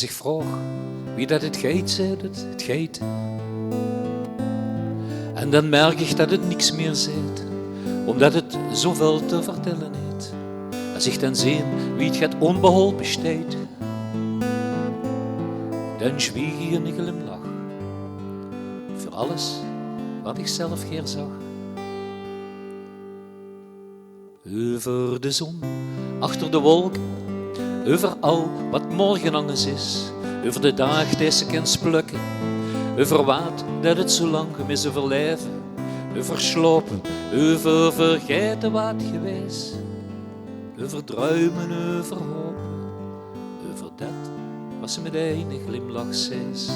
Als ik vroeg wie dat het geit zei, het geit. En dan merk ik dat het niks meer zit, omdat het zoveel te vertellen heeft. Als ik dan zie wie het gaat onbeholpen steekt, dan zwieg ik een glimlach voor alles wat ik zelf geer zag. Over de zon, achter de wolken, over al wat morgen anders is, over de dag die ze kan splukken, over wat dat het zo lang gemis overleven, over slopen, over vergeten wat geweest, over druimen, over hopen, over dat wat ze met een glimlach zees.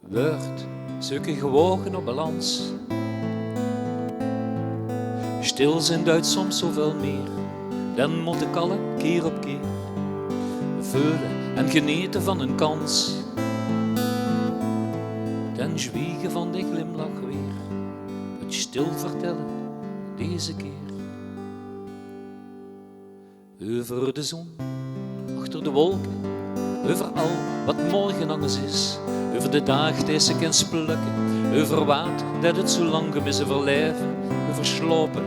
Wordt zulke gewogen op balans. Stil zijn duidt soms zoveel meer, dan moet ik alle keer op keer veulen en genieten van een kans. Dan zwiegen van de glimlach weer, het stil vertellen deze keer. Over de zon, achter de wolken, over al wat morgen anders is, over de dag die ze kan splukken, over wat dat het zo lang gemis overleven, over slopen,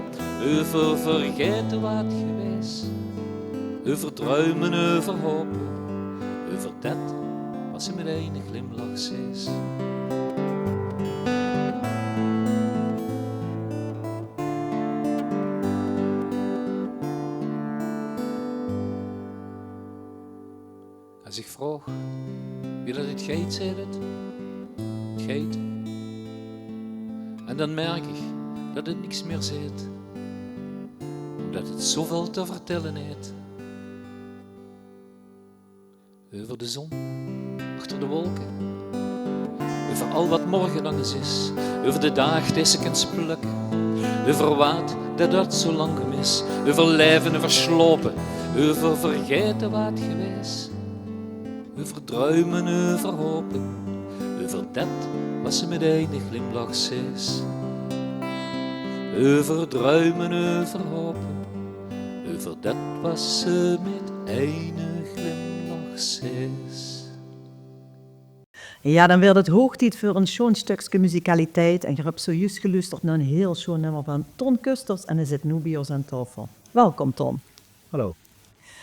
over vergeten wat geweest, over druimen, over hopen, over dat wat ze met een glimlach zees. Als ik vroeg wie dat het geit zei, het geit. En dan merk ik dat het niks meer zit, omdat het zoveel te vertellen heeft. Over de zon, achter de wolken, over al wat morgen anders is, over de dag die ze kan splukken, over wat dat zo lang gemis, over lijven, over slopen, over vergeten wat geweest, over druimen, over hopen, over dat wat ze met een glimlach zees. Over druimen, over hopen, over dat wat ze met een glimlach zees. Ja, dan werd het hoog tijd voor een schoon stukje muzikaliteit. En je hebt zojuist geluisterd naar een heel schoon nummer van Ton Kusters en hij zit nu bij ons aan tafel. Welkom, Ton. Hallo.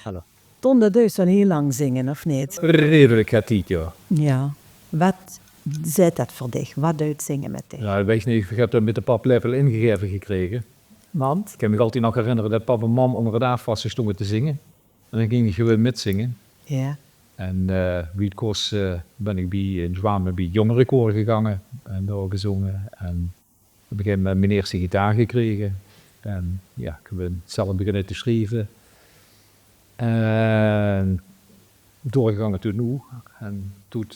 Hallo. Ton, dat is wel heel lang zingen, of niet? Redelijk het niet, ja. Ja. Wat zet dat voor dich? Wat duidt zingen met dich? Ja, weet je niet, ik heb dat met de pap level ingegeven gekregen. Want? Ik kan me altijd nog herinneren dat pap en mam onder het afwassen stonden te zingen. En dan ging ik gewoon mitzingen. Ja. En wie het kost ben ik in Zwamen bij jongerenkoor gegaan en daar gezongen. En op een gegeven moment mijn eerste gitaar gekregen. En ja, ik ben zelf beginnen te schrijven. En doorgegangen tot nu. En toen...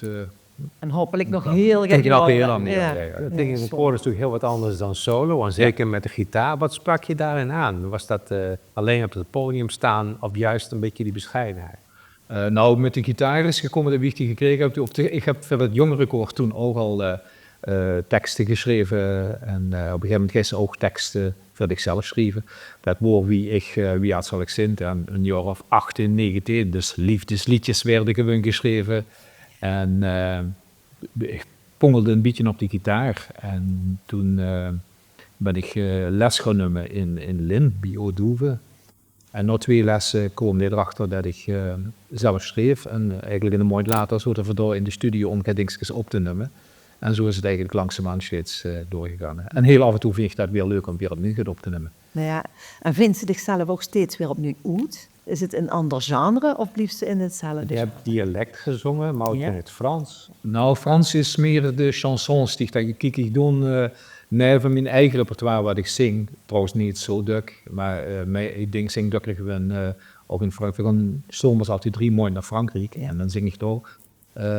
En hopelijk nog heel Denk je nog heel lang? Ja. Dat ding in het koor is natuurlijk heel wat anders dan solo. En zeker met de gitaar. Wat sprak je daarin aan? Was dat alleen op het podium staan of juist een beetje die bescheidenheid? Nou, met de gitaar is gekomen dat ik die gekregen heb. Ik heb voor het jongerenkoor toen ook al teksten geschreven. En op een gegeven moment gisteren ook teksten voor ikzelf schrijven. Dat woord wie had zal ik zingen. En een jaar of 18, 19, dus liefdesliedjes werden gewoon geschreven. En ik pongelde een beetje op die gitaar. En toen ben ik les gaan nemen in Lin, bij Odoeve. En na 2 lessen kwam ik erachter dat ik zelf schreef. En eigenlijk een maand later zo ervoor in de studio om dingetjes op te nemen. En zo is het eigenlijk langzaamaan steeds doorgegaan. En heel af en toe vind ik dat weer leuk om weer opnieuw op te nemen. Nou ja, en vindt ze zichzelf ook steeds weer opnieuw uit? Is het een ander genre of blijft ze in hetzelfde? Je hebt dialect gezongen, maar ook in het Frans. Nou, Frans is meer de chansons die ik doe. Nee, van mijn eigen repertoire wat ik zing. Trouwens niet zo druk, maar ik zing drukker gewoon ook in Frankrijk. We gaan zomers altijd 3 maanden naar Frankrijk en dan zing ik daar.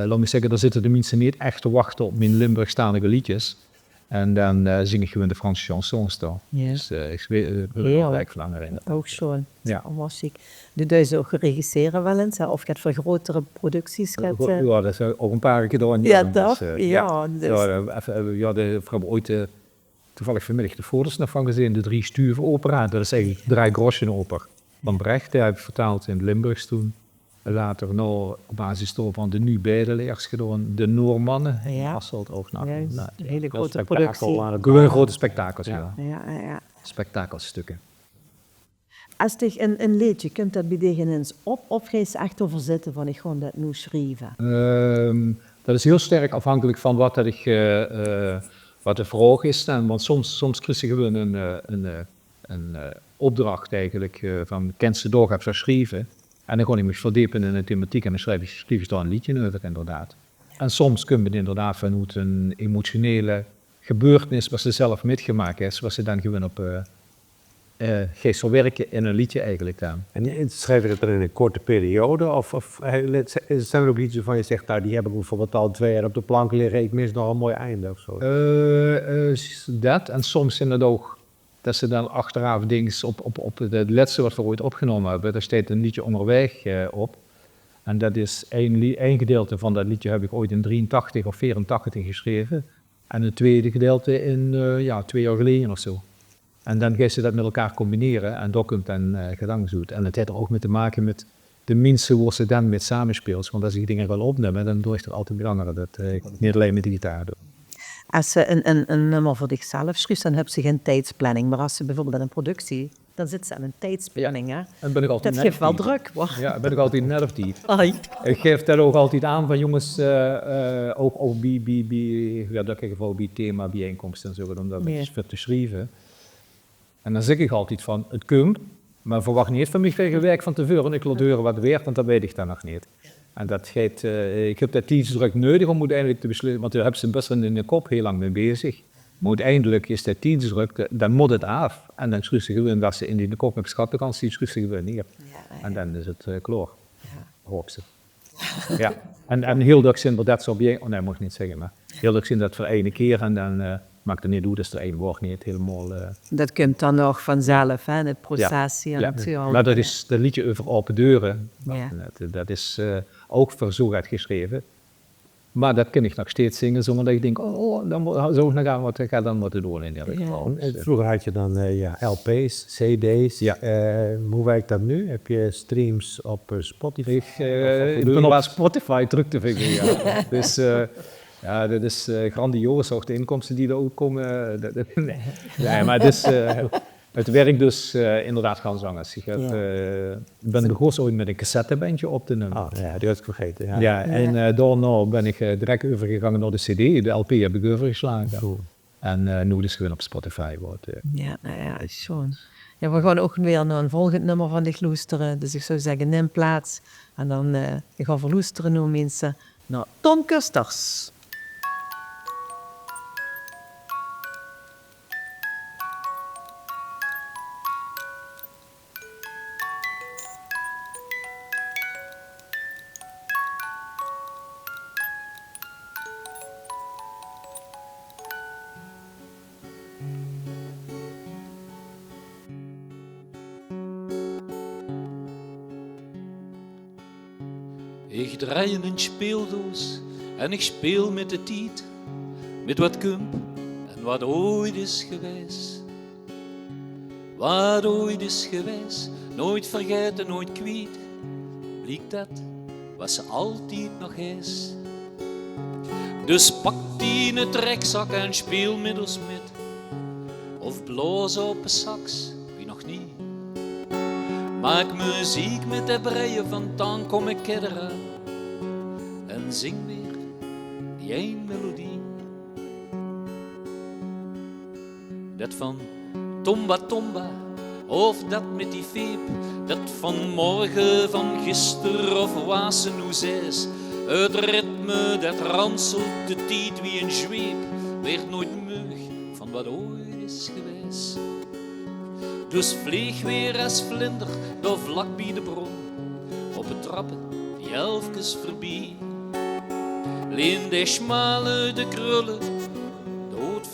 Laat me zeggen, daar zitten de mensen niet echt te wachten op mijn Limburgstalige liedjes. En dan zing ik gewoon de Franse chansons dan. Ja. Dus ik weet Heerlijk. ik van erin. Ook schon. Ja. Allemaal chic. Doe je ze ook regisseren wel eens? Hè? Of je het voor grotere producties gaat... Ja, dat is ook een paar keer gedaan. Ja, Dus, toch? Ja, dus- we hebben ooit toevallig vanmiddag de foto's nog van gezien, de 3 Stuven opera. Dat is eigenlijk 3 groschen oper van Brecht. Die heb ik vertaald in Limburgs toen. Later nog op basis van de nu bedeleers gedaan, de Noormannen. Ja. Hasselt ook nog. Ja, een hele Wel grote spektakel productie. aan het Gewoon grote spektakels, ja. Ja. Spektakelstukken. Als je een liedje, komt dat bij tegen eens op of ga je ze echt over zitten van ik ga dat nu schrijven? Dat is heel sterk afhankelijk van wat de vraag is. Want soms krijg je gewoon een opdracht eigenlijk van kent ze door, heb ze geschreven. En dan ga ik me verdiepen in de thematiek en dan schrijf ik daar een liedje over inderdaad. En soms kun je inderdaad vanuit een emotionele gebeurtenis wat ze zelf metgemaakt heeft, wat ze dan gewoon op geest verwerken in een liedje eigenlijk dan. En schrijf je het dan in een korte periode? Of zijn er ook liedjes van je zegt, nou die heb ik bijvoorbeeld al 2 jaar op de plank liggen, ik mis nog een mooi einde of zo? Dat en soms in het ook dat ze dan achteraf dingen op het laatste wat we ooit opgenomen hebben, daar staat een liedje onderweg op. En dat is één gedeelte van dat liedje heb ik ooit in 83 of 84 geschreven. En het tweede gedeelte in 2 jaar geleden of zo. En dan gaan ze dat met elkaar combineren en daar komt dan gedangsdoet. En het heeft er ook mee te maken met de mensen waar ze dan met samenspeelt. Want als ik dingen wil opnemen, dan doe ik er altijd met anderen. Dat niet alleen met de gitaar doen. Als ze een nummer voor zichzelf schrijft, dan heb ze geen tijdsplanning. Maar als ze bijvoorbeeld aan een productie, dan zit ze aan een tijdsplanning. Hè? En ben ik altijd Dat net geeft wel die. druk. Hoor. Ja, ben ik altijd net of die. Ai. Ik geef dat ook altijd aan van jongens, ook dat geval bij thema, bijeenkomsten en zo, om dat Ja. te schrijven. En dan zeg ik altijd van, het komt, maar verwacht niet van mij tegen werk van tevoren. Ik laat horen wat weert, want dat weet ik dan nog niet. En dat geeft, ik heb dat tijdsdruk nodig om uiteindelijk te beslissen, want daar hebben ze best wel in de kop heel lang mee bezig. Maar uiteindelijk is dat tijdsdruk, dan moet het af. En dan schrijf ze gewoon dat ze in die kop met schatvakantie, schrijf ze gewoon neer. En dan is het klaar. Hoop ze. Ja. En heel dag zijn dat soort objecten, oh nee, mag ik niet zeggen, maar heel dag zijn dat voor 1 keer en dan maakt het niet uit, dus er 1 woord niet helemaal... Dat komt dan nog vanzelf, hè, het proces hier Ja. natuurlijk. Maar dat is dat liedje over open deuren. Ja. Dat is ook voor zo geschreven. Maar dat kan ik nog steeds zingen zonder dat ik denk, dan zou ik nog aan wat ik ga dan moeten doen in ieder geval. Vroeger had je dan LP's, CD's. Ja. Hoe werkt dat nu? Heb je streams op Spotify? Ik ben op Spotify druk te vinden, ja. Dus dat is grandioos, ook de inkomsten die er ook komen. Nee, maar het is... Het werkt dus inderdaad gaan zingen. Ik ben begonnen ooit met een cassettebandje op te nemen. Oh ja, die had ik vergeten. Ja, en daarna ben ik direct overgegaan naar de CD. De LP heb ik overgeslagen. Cool. En nu dus gewoon op Spotify wordt. Ja, schoon. Ja, we gaan ook weer naar een volgend nummer van dich luisteren. Dus ik zou zeggen, neem plaats. En dan ik ga verluisteren nu mensen naar Ton Kusters. Ik draai in een speeldoos en ik speel met de tijd, met wat komt en wat ooit is geweest. Wat ooit is geweest, nooit vergeten, nooit kwijt, blijkt dat wat ze altijd nog is. Dus pak die in het rekzak en speel met ons met, of blaas op een sax, wie nog niet. Maak muziek met de breien van dan kom ik eraan en zing weer die één melodie. Dat van Tomba Tomba of dat met die veep, dat van morgen, van gister of wassen hoe zes. Het ritme dat ranselt de tijd wie een zweep, werd nooit meug van wat ooit is geweest. Dus vlieg weer als vlinder door vlak bij de bron, op het trappen die elfkes voorbij. Leen de schmale, de krullen, dood